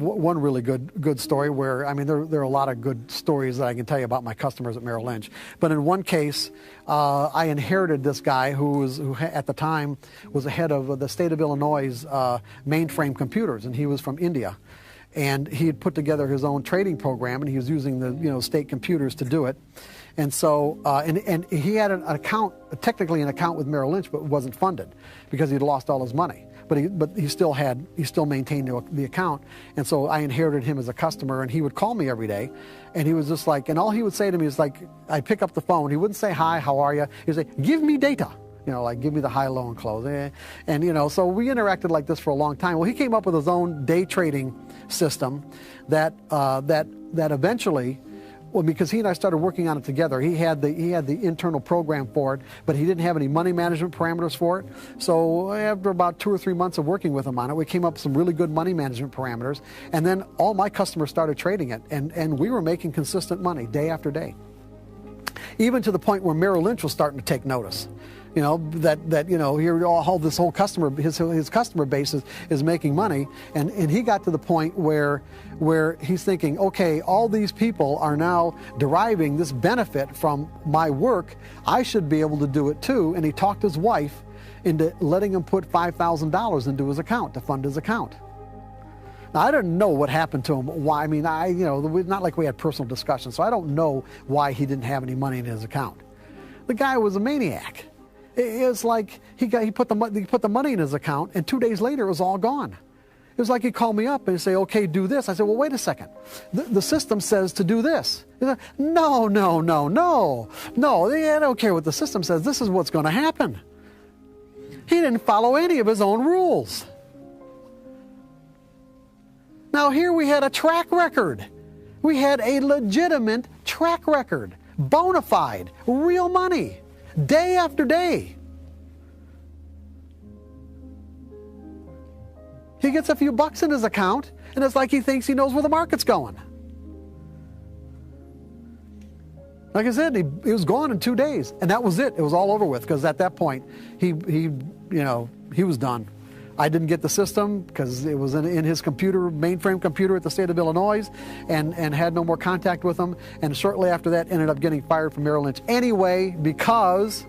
one really good story where, I mean, there are a lot of good stories that I can tell you about my customers at Merril Lynch. But in one case, I inherited this guy who at the time was the head of the state of Illinois' mainframe computers, and he was from India. And he had put together his own trading program, and he was using the state computers to do it. And so, and he had an account, technically an account with Merril Lynch, but it wasn't funded because he'd lost all his money. But he still maintained the account. And so I inherited him as a customer, and he would call me every day, and he was just like, and all he would say to me is like, I'd pick up the phone. He wouldn't say, hi, how are you? He'd say, give me data. Like give me the high, low, and close. And, so we interacted like this for a long time. Well, he came up with his own day trading system that eventually, well, because he and I started working on it together. He had the internal program for it, but he didn't have any money management parameters for it. So after about 2 or 3 months of working with him on it, we came up with some really good money management parameters. And then all my customers started trading it, and we were making consistent money day after day. Even to the point where Merril Lynch was starting to take notice. Here all this whole his customer base is making money, and he got to the point where he's thinking, okay, all these people are now deriving this benefit from my work. I should be able to do it too. And he talked his wife into letting him put $5,000 into his account to fund his account. Now, I don't know what happened to him. Why? I mean, not like we had personal discussions, so I don't know why he didn't have any money in his account. The guy was a maniac. It's like he put the money in his account, and 2 days later it was all gone. It was like he'd call me up and say, okay, do this. I said, well, wait a second. The system says to do this. He said, no. I don't care what the system says. This is what's going to happen. He didn't follow any of his own rules. Now here we had a track record. We had a legitimate track record, bona fide, real money. Day after day. He gets a few bucks in his account, and it's like he thinks he knows where the market's going. Like I said, he was gone in 2 days, and that was it. It was all over with, because at that point, he was done. I didn't get the system because it was in his mainframe computer at the state of Illinois, and had no more contact with him. And shortly after that, ended up getting fired from Merril Lynch anyway, because